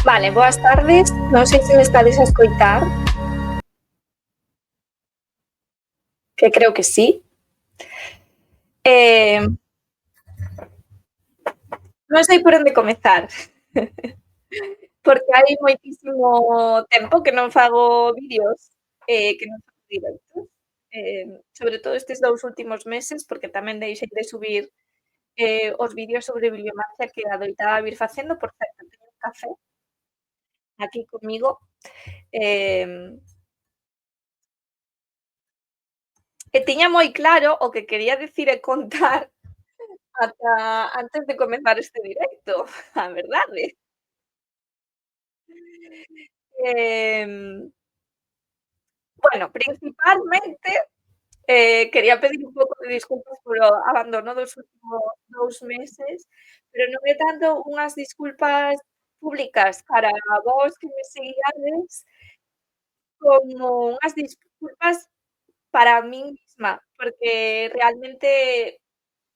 Vale, boas tardes. Non sei se me estades a escoitar, que creo que sí. Non sei por onde comezar, porque hai moitísimo tempo que non fago vídeos, que non fago directos, sobre todo estes 2 últimos meses, porque tamén deixei de subir, os vídeos sobre bibliomancia que adoitaba vir facendo. Por certo, teño un café aquí comigo, eh, e tiña moi claro o que quería dicir e contar ata antes de comezar este directo, a verdade. Em, bueno, principalmente, quería pedir un pouco de desculpas polo abandono dos últimos 2 meses, pero non é tanto unhas disculpas públicas para vós que me seguiades, como unhas disculpas para min mesma, porque realmente,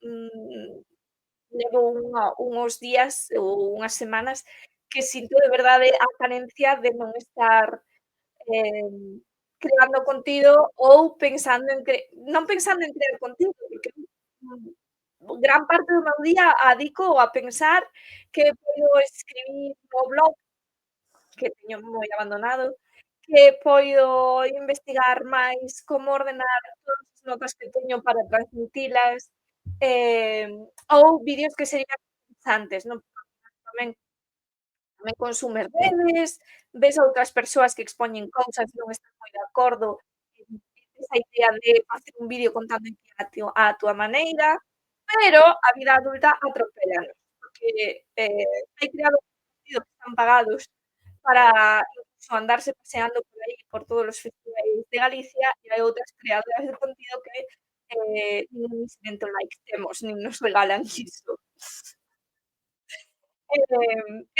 mm, levo unhos días ou unhas semanas que sinto de verdade a carencia de non estar creando contido ou pensando en non pensando en crear contido, porque gran parte do meu día adico a pensar que podo escribir no blog, que teño moi abandonado, que podo investigar máis como ordenar todas as notas que teño para transmitilas, eh, ou vídeos que serían interesantes, non? Tamén tamén consumes redes, ves a outras persoas que expoñen cousas e non estás moi de acordo, e esa idea de facer un vídeo contando a túa maneira, pero a vida adulta atropélanos, porque, hai creadores de contido que están pagados para incluso andarse paseando por aí, por todos os festivais de Galicia, e hai outras creadoras de contido que, nin un incidente like temos, nin nos regalan iso.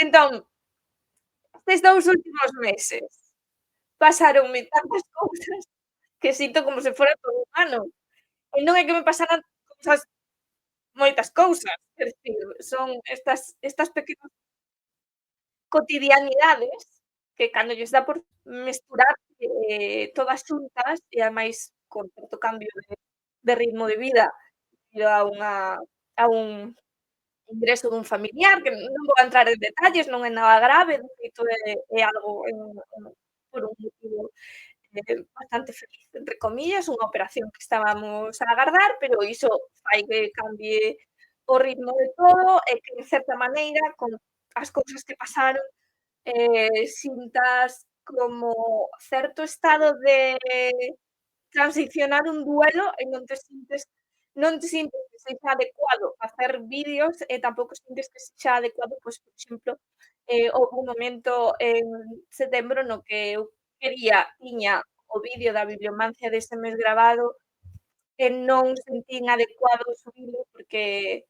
Entón, estes 2 últimos meses pasáronme tantas cousas que sinto como se fora todo un ano. E non é que me pasaran cousas, moitas cousas, quer dicir, son estas pequenas cotidianidades que cando lles dá por mesturar, todas xuntas e ademais con certo cambio de ritmo de vida debido a un ingreso dun familiar, que non vou a entrar en detalles, non é nada grave, de feito é algo por un motivo, bastante feliz, entre comillas, unha operación que estábamos a agardar, pero iso fai que cambie o ritmo de todo e que, de certa maneira, con as cousas que pasaron, sintas como certo estado de transicionar un duelo e non te sintes que sexa adecuado facer vídeos e tampouco sintes que sexa adecuado, pois, por exemplo, houbo un momento en setembro no que eu tiña o vídeo da bibliomancia dese mes grabado e non sentín adecuado subilo porque,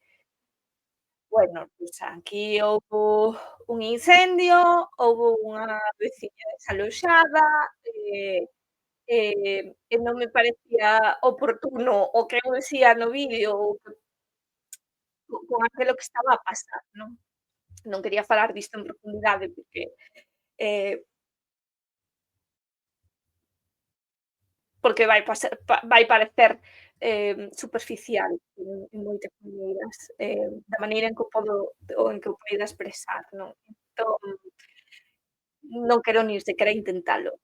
bueno, pois aquí houbo un incendio, houbo unha veciña desaloxada, e non me parecía oportuno o que eu dicía no vídeo ou que con aquilo que estaba a pasar, non? Non quería falar disto en profundidade porque, eh, porque vai parecer, superficial en moitas maneiras, da maneira en que o podo ou en que o poida expresar, non? Entón, non quero nin sequera intentalo.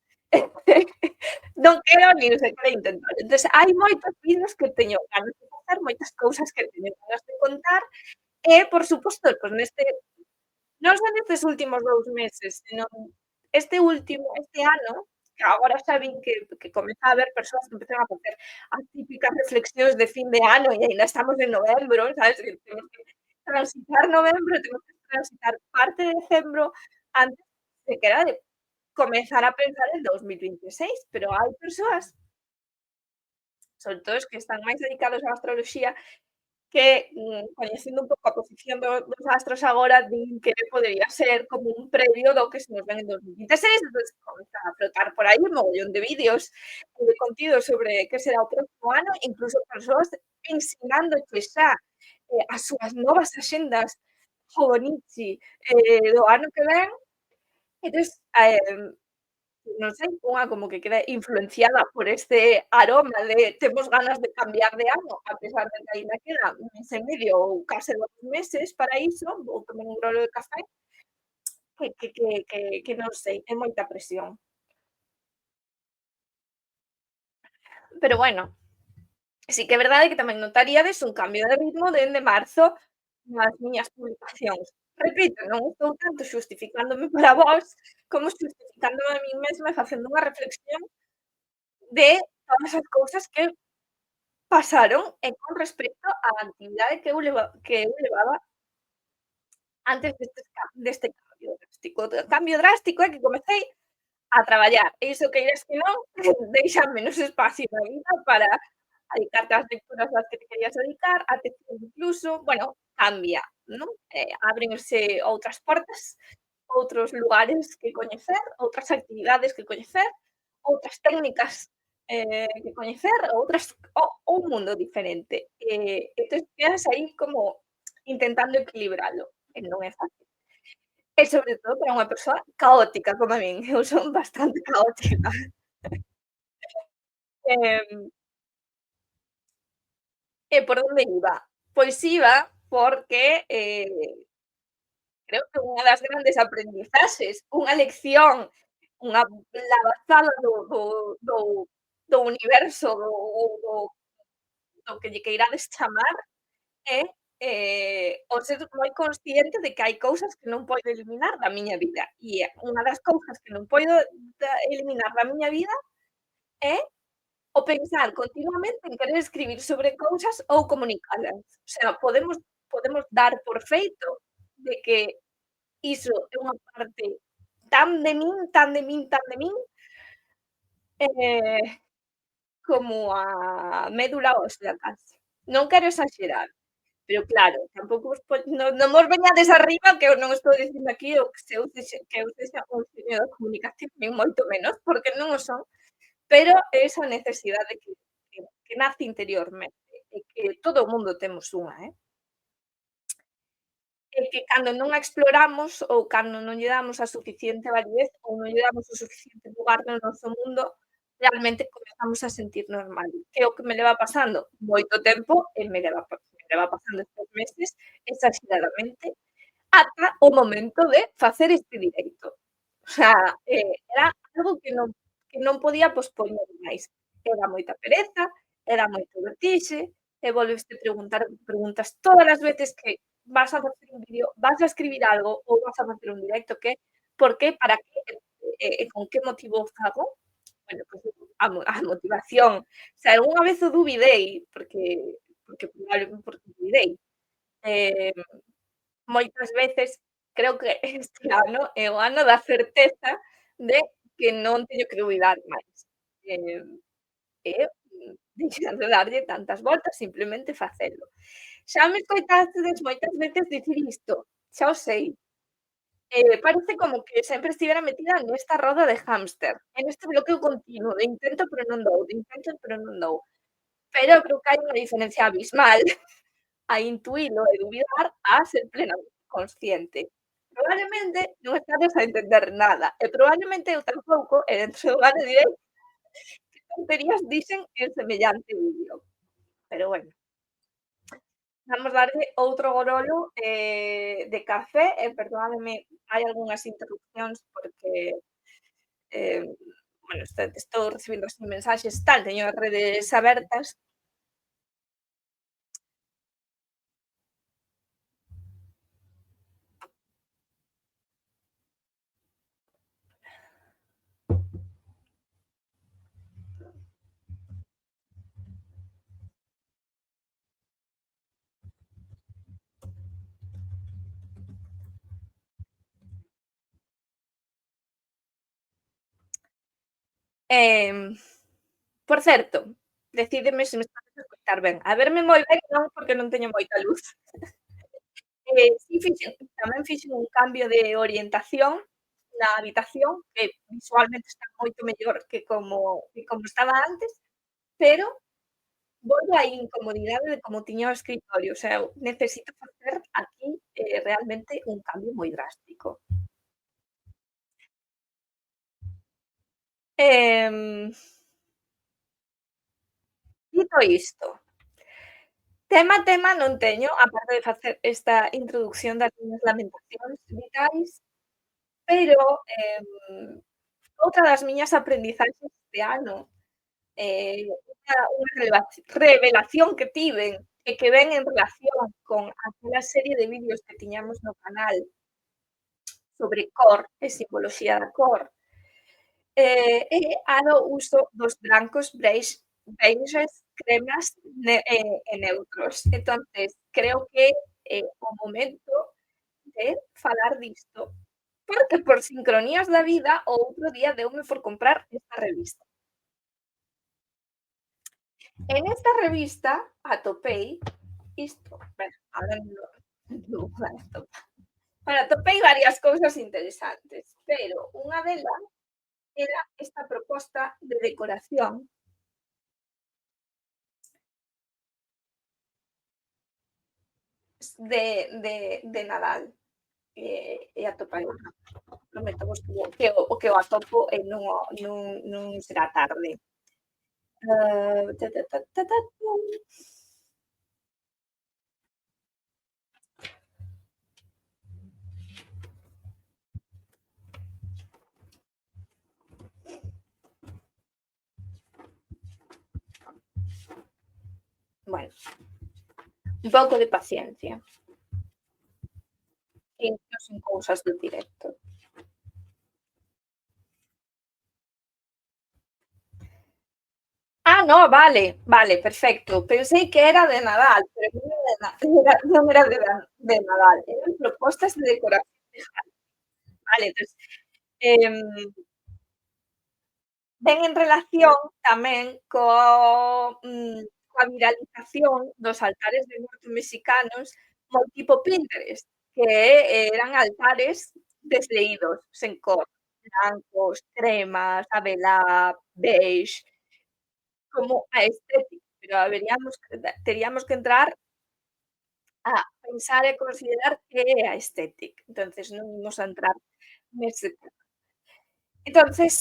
Non quero nin sequera intentalo. Entonces, hai moitos vídeos que teño ganas de facer, moitas cousas que teño ganas de contar e, por suposto, pois non só nestes últimos 2 meses, senón este ano, que agora xa vin que comeza a haber persoas que empezan a facer as típicas reflexións de fin de ano e aínda estamos en novembro, sabes, que temos que transitar novembro, temos que transitar parte de decembro antes sequera de comezar a pensar en 2026, pero hai persoas, sobre todo os que están máis dedicados á astroloxía, que, coñecendo un pouco a posición dos astros agora, din que podería ser como un previo do que se nos ven en 2026, entonces comezan a flotar por aí un mogollón de vídeos e de contidos sobre que será o próximo ano, incluso persoas ensinándoche xa, as súas novas axendas Hobonichi, do ano que ven. Entonces, non sei, unha como que queda influenciada por este aroma de temos ganas de cambiar de ano, a pesar de que aínda queda un mes e medio ou case 2 meses para iso, vou tomar un grolo de café, que non sei, é moita presión. Pero bueno, sí que é verdade que tamén notaríades un cambio de ritmo dende marzo nas miñas publicacións. Repito, non estou tanto xustificándome para vós, como xustificándome a min mesma e facendo unha reflexión de todas as cousas que pasaron e con respecto á actividade que eu levaba antes deste cambio drástico. O cambio drástico é que comecei a traballar e iso queiras que non, deixa menos espacio na vida para dedicarte ás lecturas ás que te querías dedicar, a atención incluso, bueno, cambia, non? Ábrense outras portas, outros lugares que coñecer, outras actividades que coñecer, outras técnicas, que coñecer, outras un mundo diferente. Entón quedas aí como intentando equilibralo, e non é fácil. E sobre todo para unha persoa caótica como a min, eu son bastante caótica. Em, e por onde iba? Pois iba porque, creo que unha das grandes aprendizaxes, unha lección, unha labazada do do universo, do do que lle queirades chamar, é, o ser moi consciente de que hai cousas que non podo eliminar da miña vida. E unha das cousas que non podo eliminar da miña vida é o pensar continuamente en querer escribir sobre cousas ou comunicalas. O sea, podemos dar por feito de que iso é unha parte tan de min, tan de min, tan de min, eh, como a médula ósea case. Non quero exaxerar, pero claro, tampouco non vos veñades arriba que eu non estou dicindo aquí o que se eu sexa un genio da comunicación, nin moito menos, porque non o son, pero esa necesidade que nace interiormente e que todo o mundo temos unha, e que cando non a exploramos ou cando non lle damos a suficiente validez ou non lle damos o suficiente lugar no noso mundo, realmente comezamos a sentirnos mal. Que é o que me leva pasando moito tempo e me leva pasando estes meses exaxeradamente ata o momento de facer este directo. O sea, era algo que non podía pospoñer máis. Era moita pereza, era moito vertixe, e volveste preguntar preguntas todas as veces que vas a facer un vídeo, vas a escribir algo ou vas a facer un directo, que, por que, para que, con que motivo o fago? Bueno, pois a motivación. Se algunha vez o dubidei, porque probablemente porque dubidei, eh, moitas veces creo que este ano é o ano da certeza de que non teño que dubidar máis. Eh deixar de darlle tantas voltas, simplemente facelo. Xa me escoitastes moitas veces dicir isto, xa o sei. Parece como que sempre estivera metida nesta roda de hámster, en este bloqueo continuo de intento pero non dou, de intento pero non dou. Pero creo que hai unha diferencia abismal a intuílo e dubidar a ser plenamente consciente. Probablemente non estades a entender nada e probablemente eu tampouco e dentro do ano direi que tonterías dixen en semellante vídeo. Pero bueno. Vamos darlle outro gorolo, de café e perdóademe, hai algunhas interrupcións porque, eh, bueno, estou recibindo así mensaxes tal, teño as redes abertas. Em, por certo, decídeme se me estades a escoitar ben. A verme moi ben non, porque non teño moita luz. Si tamén fixen un cambio de orientación na habitación, que visualmente está moito mellor que como estaba antes, pero volve á incomodidade de como tiña o escritorio, o sea, eu necesito facer aquí, realmente un cambio moi drástico. Em, dito isto, tema non teño, aparte de facer esta introducción das miñas lamentacións vitais, pero, outra das miñas aprendizaxes este ano, unha revelación que tiven e que ven en relación con aquela serie de vídeos que tiñamos no canal sobre cor e simboloxía da cor. E do uso dos blancos beiges, cremas e neutros. Entonces, creo que é o momento de falar disto, porque por sincronías da vida o outro día deume por comprar esta revista. En esta revista atopei isto, bueno, ahora non vou dar esto. Bueno, atopei varias cousas interesantes, pero unha delas era esta proposta de decoración de Nadal, e atopaina. Prométovos que o atopo e non será tarde. Ta ta ta ta ta tum. Bueno, un pouco de paciencia, que isto son cousas do directo. No, vale, perfecto. Pensei que era de Nadal, pero non era de Nadal, eran propostas de decoración de jardín. Vale, entonces, em ven en relación tamén coa viralización dos altares de norte mexicanos moi tipo Pinterest, que eran altares desleídos, sen cor, blancos, cremas, abelá, beige, como a estética, pero teríamos que entrar a pensar e considerar que é a estética, entonces non imos a entrar nese tema. Entonces,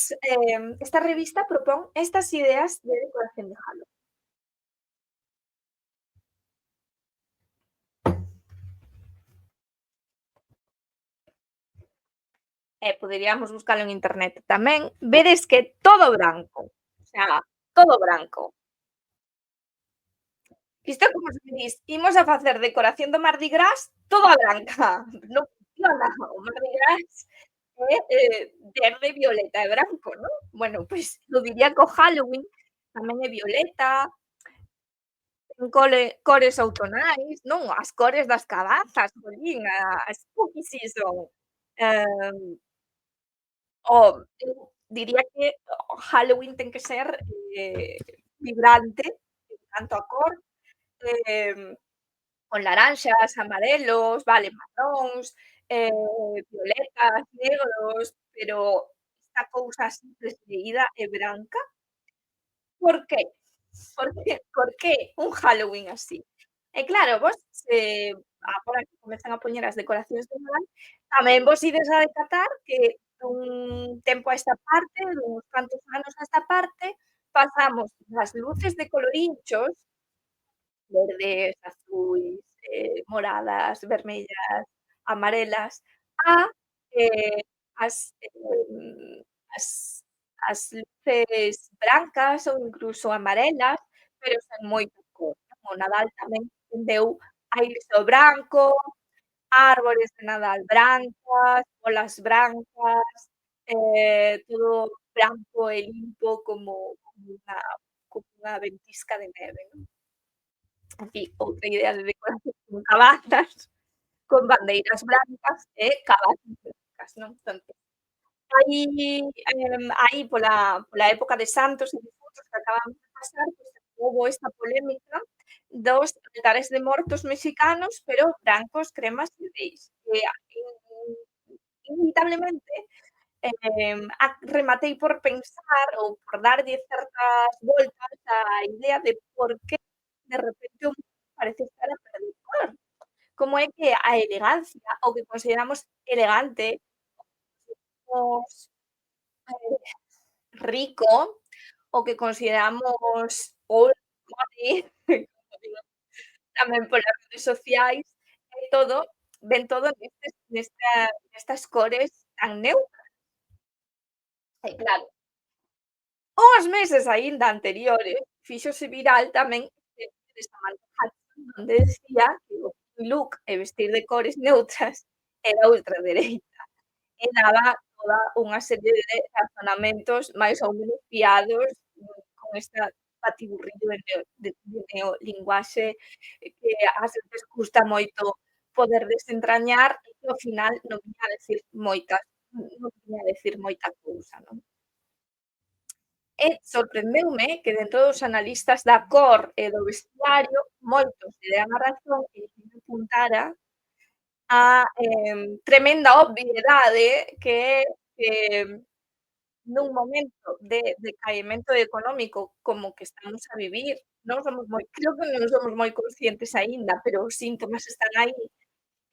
esta revista propón estas ideas de decoración de Halloween. Poderiamos buscalo en internet tamén, vedes que todo branco, o sea, todo branco. Isto é como se me dis: "Imos a facer decoración do Mardi Gras toda branca". Non funciona, o Mardi Gras é, verde, violeta e branco, non? Bueno, pois eu diría que o Halloween tamén é violeta, ten cores outonais, non? As cores das cabazas, jolín, a spooky season. Eh, eu diría que o Halloween ten que ser, vibrante en canto a cor, eh con laranxas, amarelos, vale, marróns, violetas, negros, pero esta cousa así desleída e branca, por que? Por que un Halloween así? E claro, vos agora que comezan a poñer as decoracións de Nadal, tamén vos ides a decatar que dun tempo a esta parte, duns cantos anos a esta parte, pasamos das luces de colorinchos verdes, azuis, moradas, vermellas, amarelas, a, as as luces brancas ou incluso amarelas, pero sen moita cor, non? O Nadal tamén tendeu a irse ao branco, árbores de Nadal brancas, bolas brancas, todo branco e limpo como unha ventisca de neve, non? Aquí outra idea de decoración con cabazas, con bandeiras brancas e cabazas brancas, non? Entonces, aí pola época de santos e difuntos que acabamos de pasar, pois houbo esta polémica dos altares de mortos mexicanos, pero brancos, cremas e beige, que inevitablemente, rematei por pensar ou por darlle certas voltas á idea de por que de repente o mundo parece estar a perder cor. Como é que a elegancia, o que consideramos elegante, os rico, o que consideramos old money, como digo tamén polas redes sociais, todo ven todo nestas cores tan neutras. E claro, uns meses aínda anteriores fíxose viral tamén este vídeo de Samantha Hudson, onde decía que o look e vestir de cores neutras era ultradereita. E daba toda unha serie de razonamentos máis ou menos fiados, con esta batiburrillo de neolinguaxe que ás veces custa moito poder desentrañar e que ao final non viña a decir moita cousa, non? E sorprendeume que dentro dos analistas da cor e do vestiario, moitos lle dean a razón e dicir que apuntara a, tremenda obviedade que é que nun momento de decaemento económico como o que estamos a vivir, non somos moi creo que non somos moi conscientes aínda, pero os síntomas están aí.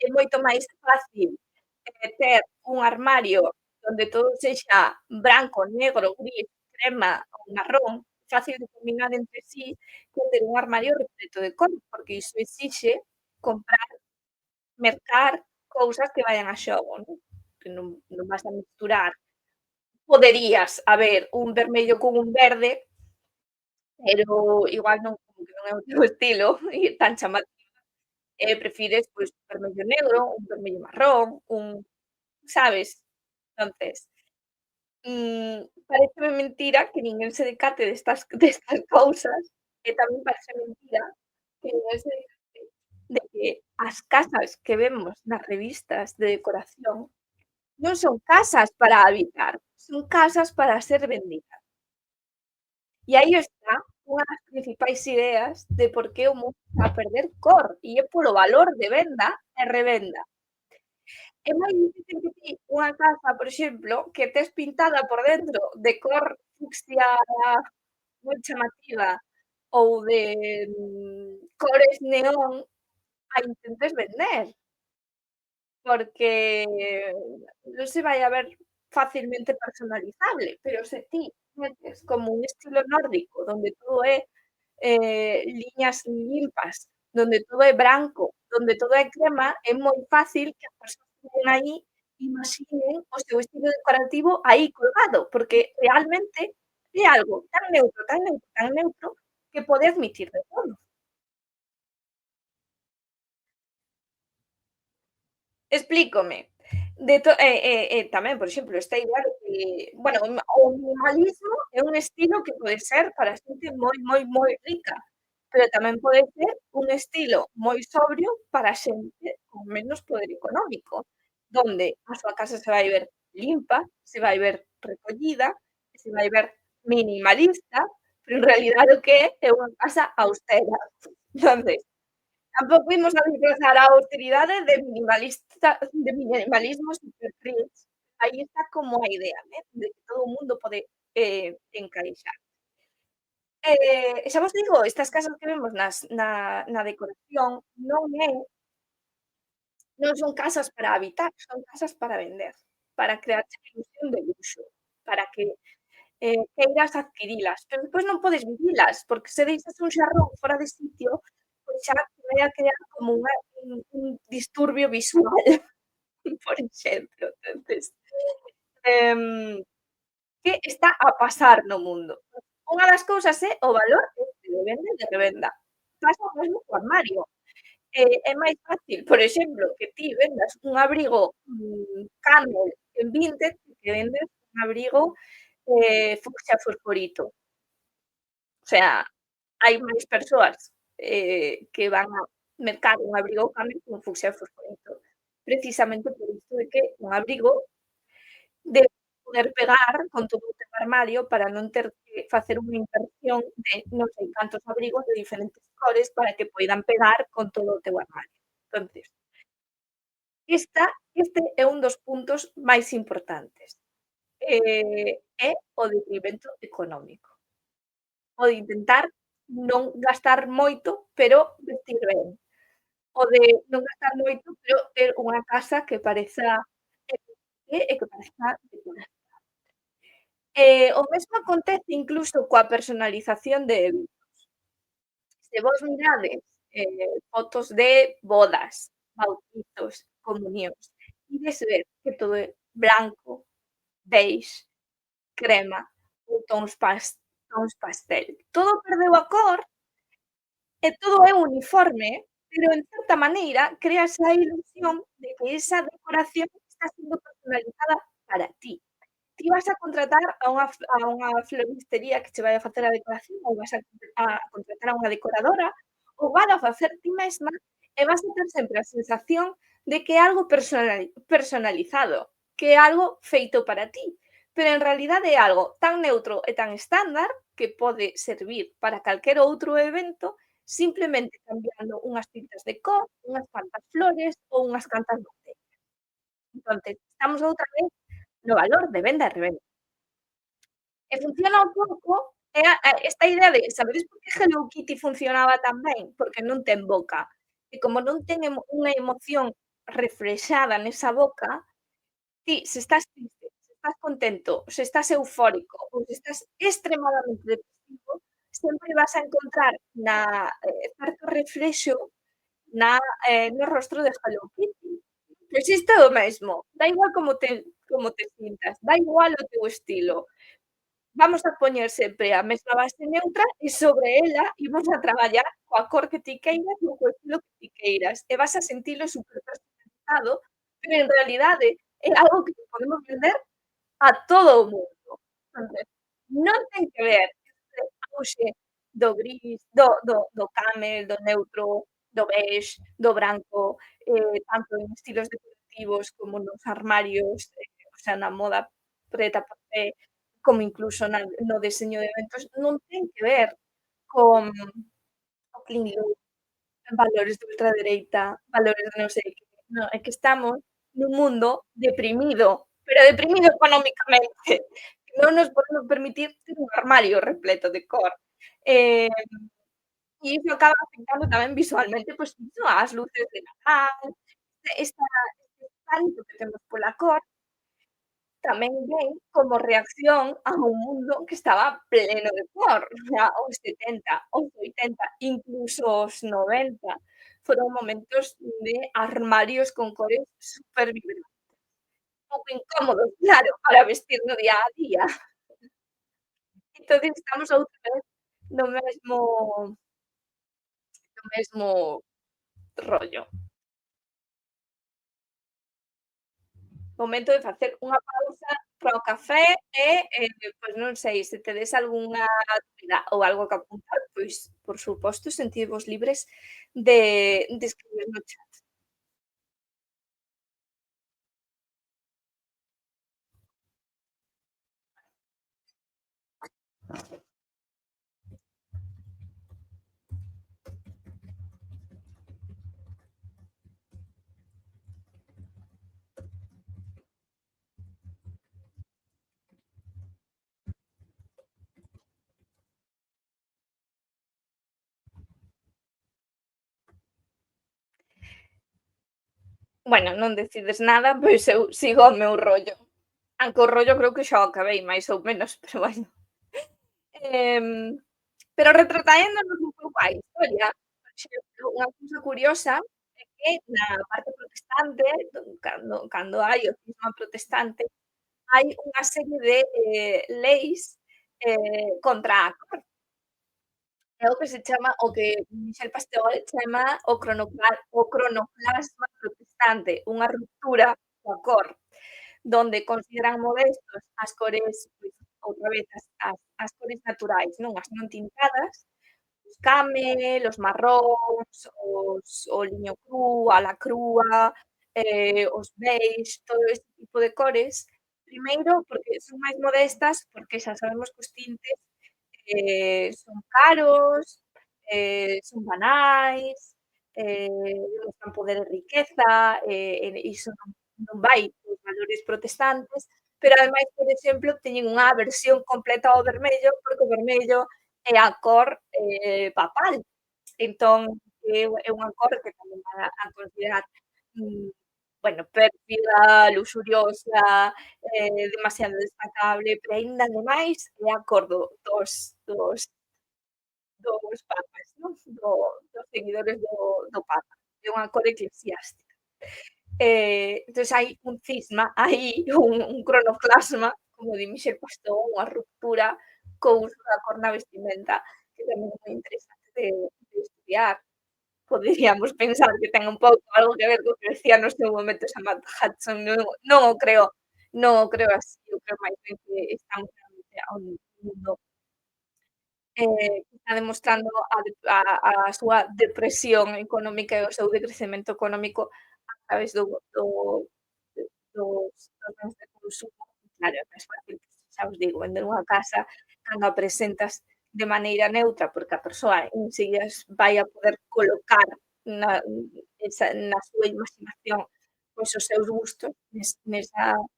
É moito máis fácil, ter un armario onde todo sexa branco, negro, gris, crema ou marrón, fácil de combinar entre sí, que ter un armario repleto de cores, porque iso exixe comprar mercar cousas que vaian a xogo, non? Que non vas a misturar. Poderías haber un vermello con un verde, pero igual non como que non é o teu estilo e tan chamativo, prefires, pois, un vermello negro, un vermello marrón, sabes? Entonces, paréceme mentira que ninguén se decate destas cousas e tamén parece mentira que ninguén se decate de que as casas que vemos nas revistas de decoración non son casas para habitar, son casas para ser vendidas. E aí está unha das principais ideas de por que o mundo está a perder cor, e é polo valor de venda e revenda. É moi difícil que ti unha casa, por exemplo, que tes pintada por dentro de cor fucsia moi chamativa ou de, cores neón, a intentes vender. Porque non se vai a ver facilmente personalizable, pero se ti metes como un estilo nórdico, donde todo é, liñas limpas, donde todo é branco, donde todo é crema, é moi fácil que as persoas que ven aí imaxinen o seu estilo decorativo aí colgado, porque realmente é algo tan neutro, tan neutro, tan neutro, que pode admitir de todo. Explícome. Tamén, por exemplo, esta idea de que, bueno, o minimalismo é un estilo que pode ser para xente moi, moi, moi rica, pero tamén pode ser un estilo moi sobrio para xente con menos poder económico, donde a súa casa se vai ver limpa, se vai ver recollida, se vai ver minimalista, pero en realidade o que é unha casa austera. Entonces, tampouco imos a disfrazar a austeridade de minimalismo super rich. Aí está como a idea, né, de que todo o mundo pode, encaixar. E xa vos digo, estas casas que vemos na decoración non son casas para habitar, son casas para vender, para crearche a ilusión de luxo, para que, queiras adquirilas, pero despois non podes vivilas, porque se deixas un xarrón fora de sitio, pois xa te vai a crear como un disturbio visual, por exemplo. Entonces, em, que está a pasar no mundo? Unha das cousas é o valor de venda e de revenda. Pasa o mesmo co armario. É máis fácil, por exemplo, que ti vendas un abrigo, Camel en Vinted que vendes un abrigo, fucsia fosforito. O sea, hai máis persoas, que van a mercar un abrigo Camel que un fucsia fosforito, precisamente por isto de que un abrigo debe poder pegar con todo o teu armario para non ter que facer unha inversión de non sei cantos abrigos de diferentes cores para que poidan pegar con todo o teu armario. Entonces, este é un dos puntos máis importantes, é o detrimento económico, o de intentar non gastar moito, pero vestir ben, o de non gastar moito, pero ter unha casa que pareza elegante e que pareza decorada. O mesmo acontece incluso coa personalización de se vos mirades, fotos de bodas, bautizos, comunións, ides ver que todo é branco, beige, crema ou tons pastel. Todo perdeu a cor e todo é uniforme, pero en certa maneira créase a ilusión de que esa decoración está sendo personalizada para ti. Ti vas a contratar a unha floristería que che vai a facer a decoración ou vas a contratar a unha decoradora ou valo a facer ti mesma e vas a ter sempre a sensación de que é algo personalizado, que é algo feito para ti, pero en realidade é algo tan neutro e tan estándar que pode servir para calquer outro evento, simplemente cambiando unhas tintas de cor, unhas cantas flores ou unhas cantas botellas. Entonces, estamos outra vez no valor de venda e revenda. E funciona un pouco é a esta idea de sabedes por que Hello Kitty funcionaba tan ben? Porque non ten boca. E como non ten unha emoción reflexada nesa boca, ti se estás triste, se estás contento, se estás eufórico ou se estás extremadamente depresivo, sempre vas a encontrar certo reflexo no rostro de Hello Kitty. Pois isto é o mesmo, da igual como te sintas, da igual o teu estilo. Vamos a poñer sempre a mesma base neutra e sobre ela imos a traballar coa cor que ti queiras ou co estilo que ti queiras e vas a sentilo superpersonalizado, pero en realidade é algo que lle podemos vender a todo o mundo. Entonces, non ten que ver este auxe do gris, do camel, do neutro, do beige, do branco, tanto en estilos decorativos como nos armarios, o sea, na moda preta pasé, como incluso no deseño de eventos, non ten que ver con o clean look, valores de ultradereita, valores de non sei que, non, é que estamos nun mundo deprimido, pero deprimido económicamente, que non nos podemos permitir ter un armario repleto de cor. Eh, e iso acaba afectando tamén visualmente, pois iso, ás luces de Nadal, esta este pánico que temos pola cor, tamén ven como reacción a un mundo que estaba pleno de cor, o sea, os 70, os 80, incluso os 90, foron momentos de armarios con cores supervibrantes, un pouco incómodos, claro, para vestir no día a día. Entonces estamos outra vez no mesmo rollo. Momento de facer unha pausa para o café e, pois non sei, se tedes algunha actividade ou algo que apuntar, pois, por suposto, sentídevos libres de escribir no chat. Bueno, non decides nada, pois eu sigo o meu rollo. Aunque o rollo creo que xa o acabei, máis ou menos, pero bueno. Em, pero retrotraéndonos un pouco á historia, por exemplo, unha cousa curiosa é que na parte protestante, cando hai o cisma protestante, hai unha serie de, leis, contra a é o que se chama o que Michel Pasteur chama o cronoplasma protestante, unha ruptura coa cor, donde consideran modestos as cores, pois, outra vez as cores naturais, non as non tintadas, os camel, os marróns, o liño cru, a la crúa, os beige, todo este tipo de cores. Primeiro, porque son máis modestas, porque xa sabemos que os tintes son caros, son banais, demostran poder e riqueza, iso non vai cos valores protestantes, pero ademais, por exemplo, teñen unha aversión completa ao vermello, porque o vermello é a cor, papal. Entón, é unha cor que tamén van a considerar, mm, bueno, pérfida, luxuriosa, demasiado destacable, pero aínda ademais é a cor dos papas, non? Dos seguidores do papa, é unha cor eclesiástica. Entonces hai un cisma, hai un cronoplasma, como di Michel Pasteur, unha ruptura co uso da cor na vestimenta, que tamén é moi interesante de estudiar. Poderíamos pensar que ten un pouco algo que ver co que decía no seu momento Samantha Hudson, non o creo, non o creo así, eu creo máis ben que estamos realmente a un mundo, que está demostrando a súa depresión económica e o seu decrecemento económico a través dos bens de consumo. Claro, é máis fácil, xa vos digo, vender unha casa cando a presentas de maneira neutra, porque a persoa enseguida vai a poder colocar na na súa imaginación, pois, os seus gustos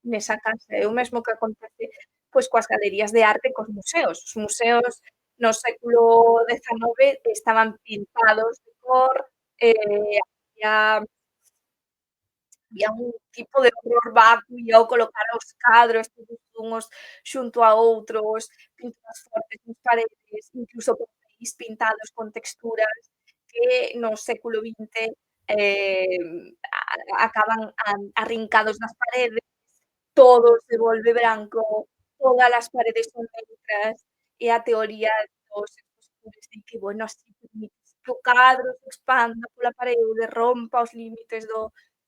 nesa casa. É o mesmo que acontece, pois, coas galerías de arte e cos museos. Os museos no século XIX estaban pintados de cor, había había un tipo de horror vacui ao colocar os cadros todos unhos xunto a outros, pinturas fortes nas paredes, incluso papéis pintados con texturas que no século XX, acaban arrincados nas paredes, todo se volve branco, todas as paredes son neutras, e a teoría dos expositores de que, bueno, así permites que o cadro se expanda pola parede, rompa os límites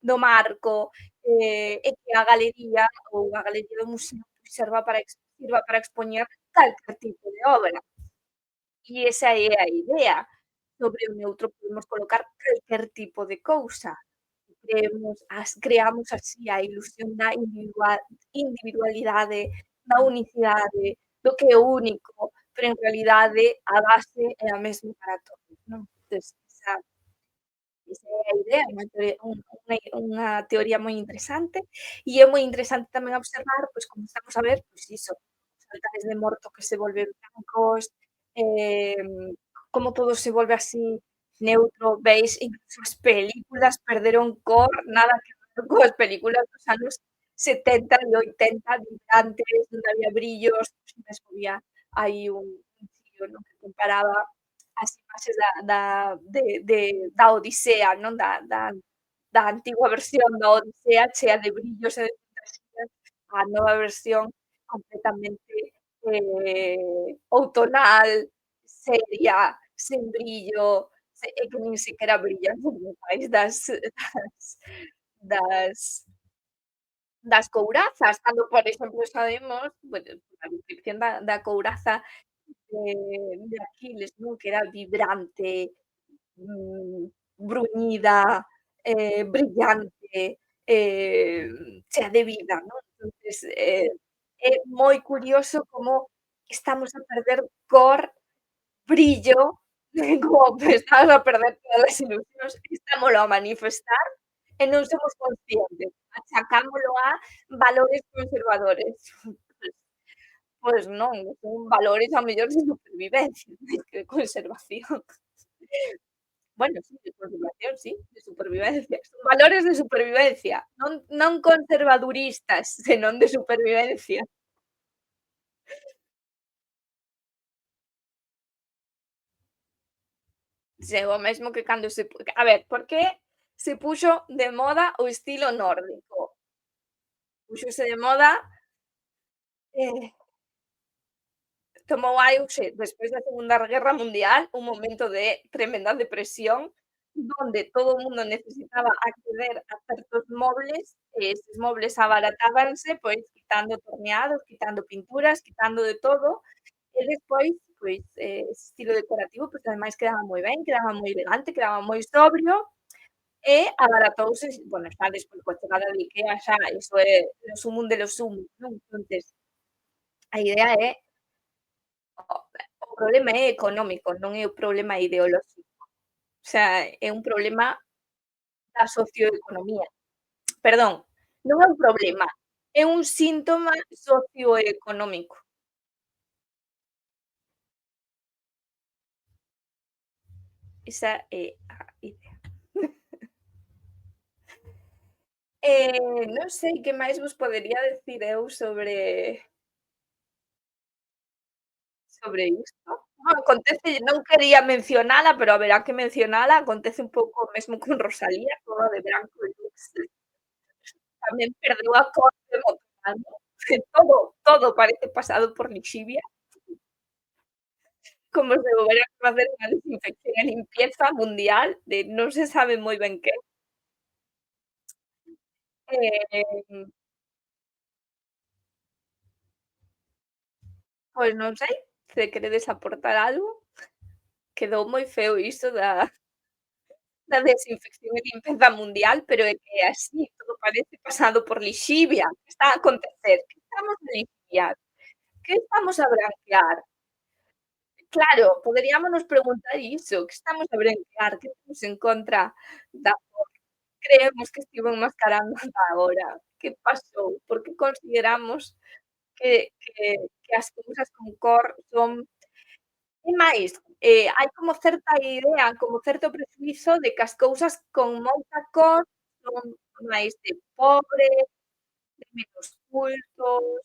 do marco, e que a galería ou a galería do museo sirva para expoñer calquer tipo de obra. E esa é a idea. Sobre o neutro podemos colocar calquer tipo de cousa. Creamos así a ilusión da individualidade, da unicidade, do que é único, pero en realidade a base é a mesma para todos, non? Entonces, esa é a idea, unha teoría moi interesante, e é moi interesante tamén observar, pois, como estamos a ver, pois iso, os altares de Morto que se volven blancos, como todo se volve así neutro, veis, incluso as películas perderon cor, nada que ver coas películas dos anos 70 e 80 vibrantes, onde había brillos, mesmo había aí un chío, non, que comparaba as imaxes da Odisea, non, da antiga versión da Odisea chea de brillos e de fantasías, a nova versión completamente, outonal, seria, sen brillo, e que nin sequera brillan os metais das das courazas, cando, por exemplo, sabemos, bueno, a descripción da couraza de Aquiles, non? Que era vibrante, bruñida, brillante, chea de vida, non? Entonces, é moi curioso como estamos a perder cor, brillo, como estamos a perder todas as ilusións, estámolo a manifestar e non somos conscientes, achacámolo a valores conservadores. Pois non, son valores ao mellor de supervivencia, máis que de conservación. Bueno, sí, de conservación, sí, de supervivencia. Son valores de supervivencia, non conservaduristas, senón de supervivencia. Se o mesmo que cando se pu a ver, por que se puxo de moda o estilo nórdico? Púxose de moda, eh tomou auxe despois da Segunda Guerra Mundial, un momento de tremenda depresión, donde todo o mundo necesitaba acceder a certos mobles, e eses mobles abaratábanse, pois, quitando torneados, quitando pinturas, quitando de todo, e despois, pois, ese estilo decorativo, pois, ademais quedaba moi ben, quedaba moi elegante, quedaba moi sobrio, e abaratouse, bueno, xa despois coa chegada de IKEA xa iso é o sumum de los sumos, non? Entonces, a idea é o problema é económico, non é o problema ideolóxico. O sea, é un problema da socioeconomía. Perdón, non é un problema, é un síntoma socioeconómico. Esa é a idea. Non sei que máis vos podería decir eu sobre isto. Acontece, non quería mencionala, pero haberá que mencionala, acontece un pouco o mesmo con Rosalía, toda de branco e luz. Tamén perdeu a corte emocional, ¿no? Todo parece pasado por lixivia, como se houbera que facer unha desinfección e limpieza mundial de non se sabe moi ben que. Eh, pois non sei, se queredes aportar algo, quedou moi feo isto da desinfección e limpeza mundial, pero é que é así, todo parece pasado por lixivia. Que está a acontecer? Que estamos a lixiviar? Que estamos a branquear? Claro, poderiámonos preguntar iso, que estamos a branquear? Que temos en contra da creemos que estivo enmascarando ata agora? Que pasou? Por que consideramos que as cousas con cor son e máis, hai como certa idea, como certo prexuízo de que as cousas con moita cor son máis de pobres, de menos cultos,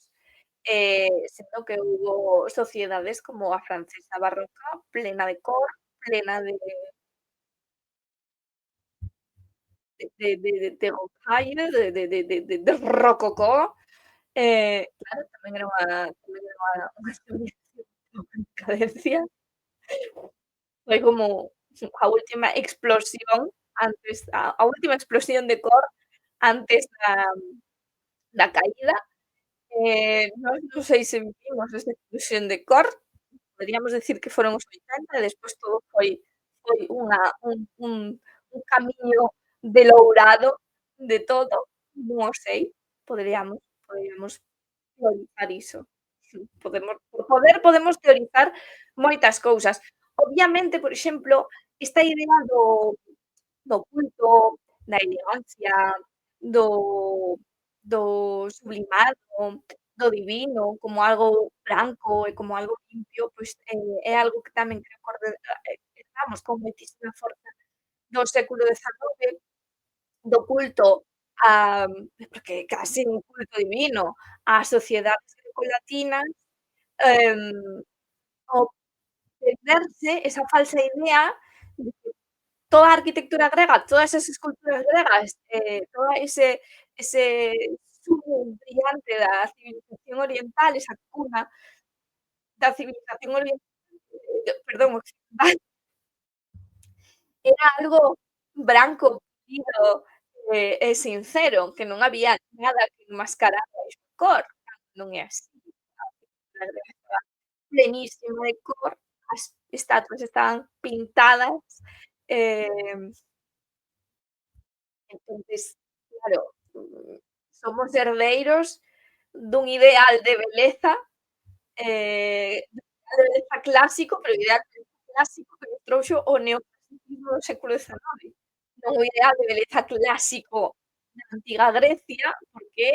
sendo que houbo sociedades como a francesa barroca, plena de cor, plena de rocaille, de rococó. Claro, tamén era unha civilización en decadencia. Foi como a última explosión antes a última explosión de cor antes da caída. Nós non sei se vivimos esa explosión de cor, podríamos decir que foron os 80 e despois todo foi un camiño de lourado de todo, non o sei, podríamos teorizar iso. Por poder podemos teorizar moitas cousas. Obviamente, por exemplo, esta idea do culto, da elegancia, do sublimado, do divino, como algo branco e como algo limpio, pois, é algo que tamén creo que herdamos con moitísima forza do século XIX, do culto a porque é case un culto divino, ás sociedades grecolatinas, em, ao perderse esa falsa idea de que toda a arquitectura grega, todas esas esculturas gregas, todo ese sumum brillante da civilización oriental, esa cuna da civilización perdón, occidental, era algo branco, pulido, e sincero, que non había nada que enmascarar a cor, non é así. A Galicia estaba plenísima de cor, as estatuas estaban pintadas, eh, entonces, claro, somos herdeiros dun ideal de beleza, de beleza clásico, pero o ideal de beleza clásico que nos trouxo o neoclasicismo do século XIX, non o ideal de beleza clásico da antiga Grecia, porque,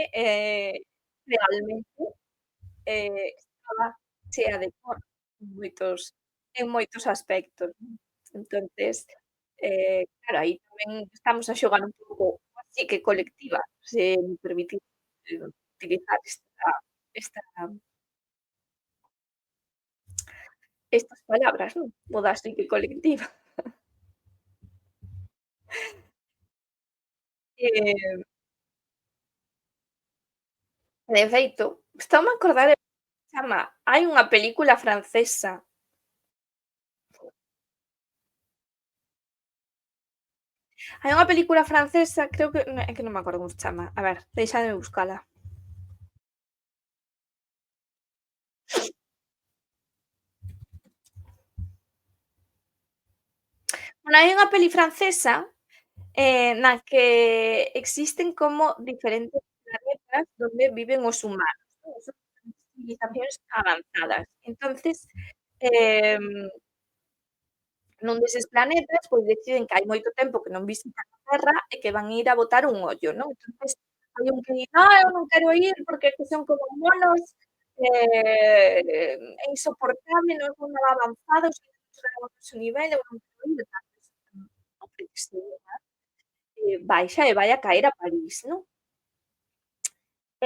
realmente, estaba chea de cor en moitos aspectos, non. Entonces, claro, aí tamén estamos a xogar un pouco coa psique colectiva, se me permitís, utilizar esta estas palabras, non? O da psique colectiva. Eh, de feito, estáome a acordar de chama hai unha película francesa, hai unha película francesa, creo que é que non me acordo como se chama. A ver, déixame buscala. Bueno, hai unha peli francesa, na que existen como diferentes planetas donde viven os humanos, non? Son civilizacións avanzadas. Entonces, em nun deses planetas, pois deciden que hai moito tempo que non visitan a Terra e que van ir a botar un ollo, non. Entonces, hai un que di: "No, eu non quero ir porque é que son como monos, é insoportable, non son nada avanzados, chegaron ao noso nivel, eu non quero ir", e tal. O que se baixa e vai a caer a París, non.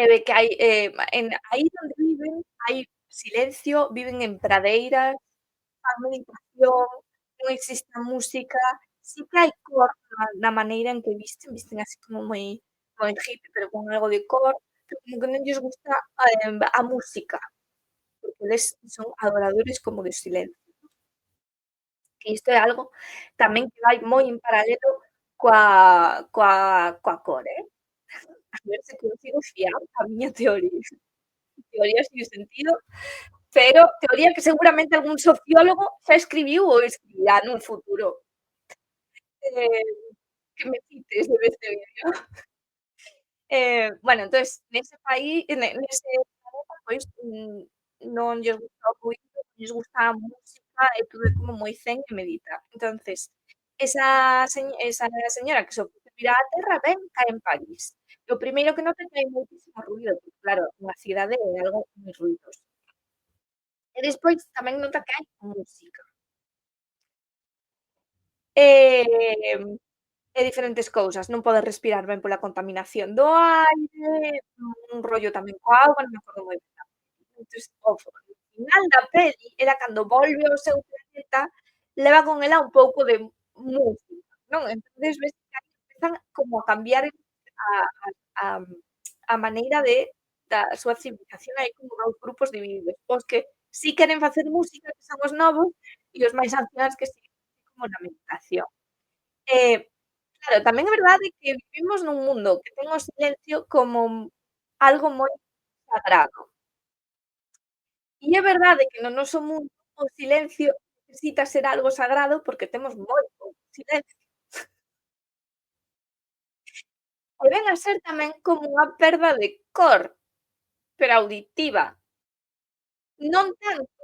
E ve que hai, aí onde viven hai silencio, viven en pradeiras, fan meditación, non existe a música, sí que hai cor na maneira en que visten así como moi hippie, pero con algo de cor, pero como que non lles gusta, a música, porque eles son adoradores como do silencio. Que isto é algo tamén que vai moi en paralelo coa cor, a ver se consigo fiar a miña teoría. Teoría sin sentido, pero teoría que seguramente algún sociólogo xa escribiu ou escribirá nun futuro. Eh, que me cites de este vídeo. Bueno, entonces, nese país nese planeta, pois, non lles gusta o ruído, non lles gusta a música e todo é como moi zen e meditar. Entonces, esa señora que se ofrece vir á Terra ven, cae en París. E o primeiro que nota é que hai moitísimo ruído, porque claro, unha cidade é algo moi ruidoso. E despois tamén nota que hai música. Eh E diferentes cousas, non podes respirar ben pola contaminación do aire, un rollo tamén coa auga, non me acordo moi ben da peli. Entonces, o final da peli era cando volve ao seu planeta, leva con ela un pouco de música, non? Entonces ves que aí empezan como a cambiar a a a maneira da súa civilización, hai como 2 grupos divididos, os que si queren facer música, que son os novos, e os máis anciáns que siguen como na meditación. Eh Claro, tamén é verdade que vivimos nun mundo que ten o silencio como algo moi sagrado. E é verdade que no noso mundo o silencio necesita ser algo sagrado porque temos moi pouco silencio. E ven a ser tamén como unha perda de cor, pero auditiva. Non tanto,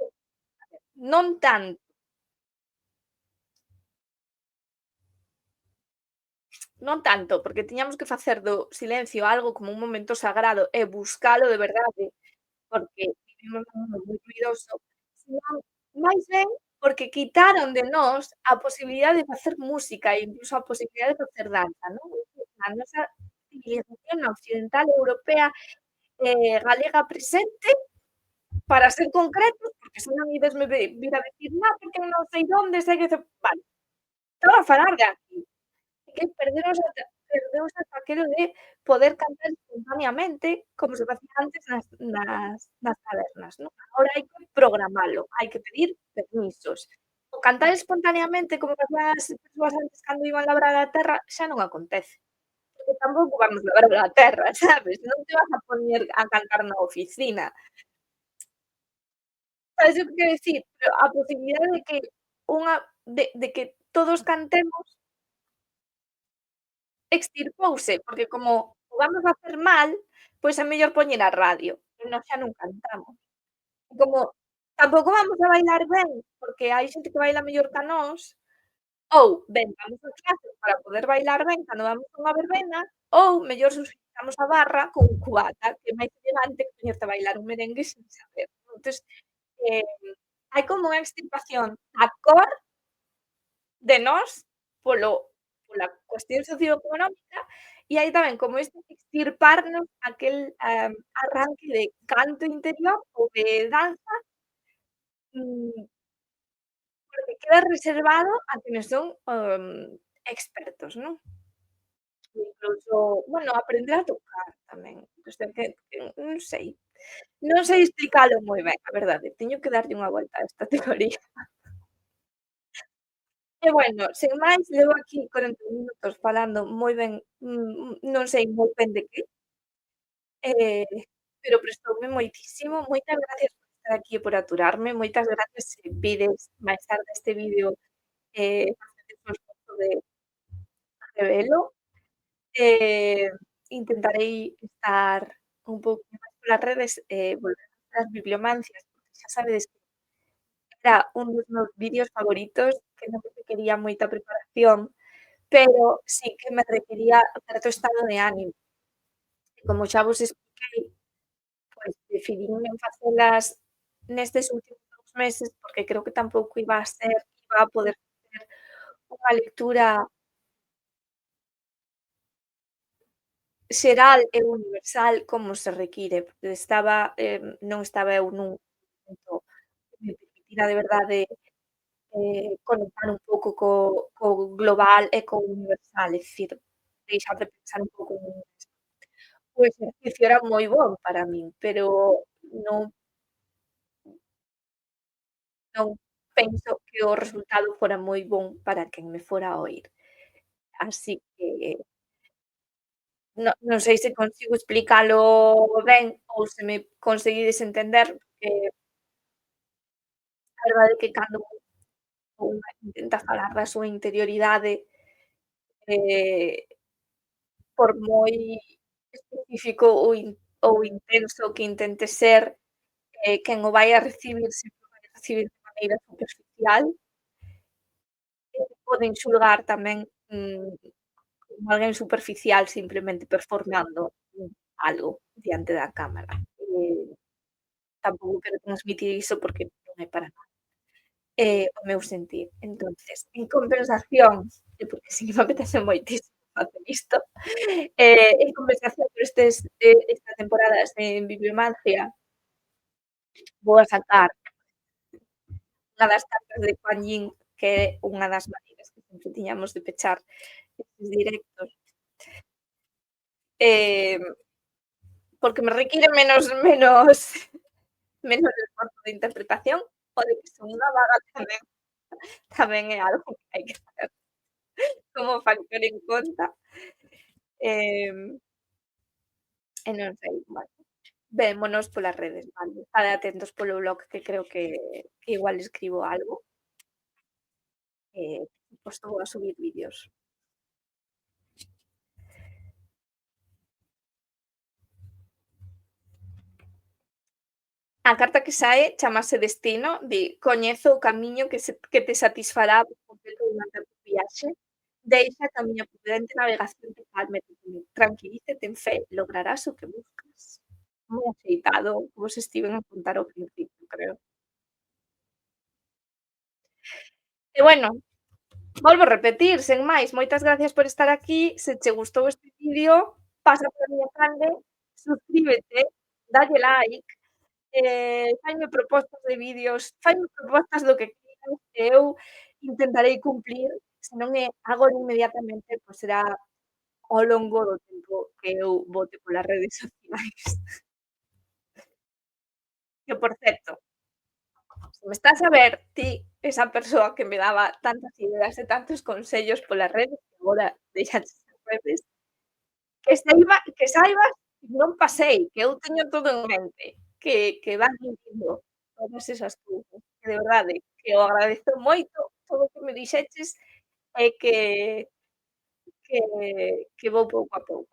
non tanto, non tanto, porque tiñamos que facer do silencio algo como un momento sagrado e buscalo de verdade. Porque vivimos nun mundo moi ruidoso, senón máis ben porque quitaron de nós a posibilidade de facer música e incluso a posibilidade de facer danza, non? A nosa civilización occidental europea, galega presente, para ser concretos, porque senón ídesme vir a decir: "No, porque non sei onde, sei que" vale, estaba a falar de aquí. É que perdeuse ata aquelo de poder cantar espontaneamente, como se facía antes nas tabernas, non? Agora hai que programalo, hai que pedir permisos. O cantar espontaneamente como facían as persoas antes cando iban labrar a terra xa non acontece. que tampouco vamos lograr a terra, sabes? Non te vas a poñer a cantar na oficina. Sabes o que quero dicir? Pero a posibilidade de que unha de que todos cantemos extirpouse, porque como o vamos a facer mal, pois é mellor poñer a radio, e nós xa non cantamos. E como tampouco vamos a bailar ben, porque hai xente que baila mellor ca nós, ou ben vamos a clases para poder bailar ben cando vamos a unha verbena, ou mellor sustituímos a barra con cubata, que é máis elegante que poñerte a bailar un merengue sen saber, non? Entonces, eh, hai como unha extirpación a cor de nós pola cuestión socioeconómica e hai tamén como este extirparnos aquel, arranque de canto interior ou de danza, mm, porque queda reservado a quienes son, expertos, non? Incluso, bueno, aprender a tocar tamén, que non sei explicalo moi ben, a verdade, teño que darlle unha volta a esta teoría. E bueno, sen máis, levo aquí 40 minutos falando moi ben, non sei moi ben de que, eh, pero prestoume moitísimo. Moitas gracias por estar aquí e por aturarme. Moitas gracias se vides máis tarde este vídeo, facedes o esforzo de revelo. Intentarei estar un pouquiño máis polas redes, volver a facer as bibliomancias, porque xa sabedes que era un dos meus vídeos favoritos, que non requería moita preparación, pero sí que me requería certo estado de ánimo. E como xa vos expliquei, pois decidinme en facelas nestes últimos 2 meses, porque creo que tampouco iba a poder facer unha lectura xeral e universal como se require, porque non estaba eu nun momento que me permitira de verdade, conectar un pouco co global e co universal, é dicir, deixar de pensar un pouco en o exercicio era moi bon para min, pero non non penso que o resultado fora moi bon para quen me fora a oír. Así que non sei se consigo explicalo ben ou se me conseguides entender, porque a verdade é que cando unha intenta falar da súa interioridade, eh, por moi específico ou intenso que intente ser, quen o vai a recibir sempre o vai a recibir de maneira superficial, poden xulgar tamén, como alguén superficial simplemente performando, algo diante da cámara. Tampouco quero transmitir iso porque non é para nada, o meu sentir. Entonces, en compensación, e porque si que me apetece moitísimo facer isto, en compensación por esta temporadas en Bibliomancia, vou a sacar unha das cartas de Kuan Yin, que é unha das maneiras que sempre tiñamos de pechar estes directos, eh, porque me require menos esforzo de interpretación, o de que son unha vaga tamén é algo que hai que ter como factor en conta, eh, e non sei, bueno, vémonos polas redes, vale, estade atentos polo blog que creo que igual escribo algo, por suposto vou a subir vídeos. A carta que sae chamase Destino, di: "Coñezo o camiño que te satisfará por completo durante a túa viaxe, deixa que a miña prudente navegación te calme, tranquilice, ten fe, lograrás o que buscas". Moi axeitado, como se estiven a contar ao principio, creo. E bueno, volvo a repetir, sen máis, moitas gracias por estar aquí, se che gustou este vídeo, pasa pola miña canle, subscríbete, dalle like, faime propostas de vídeos, faime propostas do que queiras e eu intentarei cumplir, se non é agora inmediatamente, pois será ao longo do tempo que eu bote polas redes sociais. Que, por certo, se me estás a ver ti, esa persoa que me daba tantas ideas e tantos consellos polas redes, que agora deixaches as redes, que saibas que non pasei, que eu teño todo en mente, que vas vivindo todas esas cousas, que de verdade, que o agradezo moito todo o que me dixeches e que vou pouco a pouco.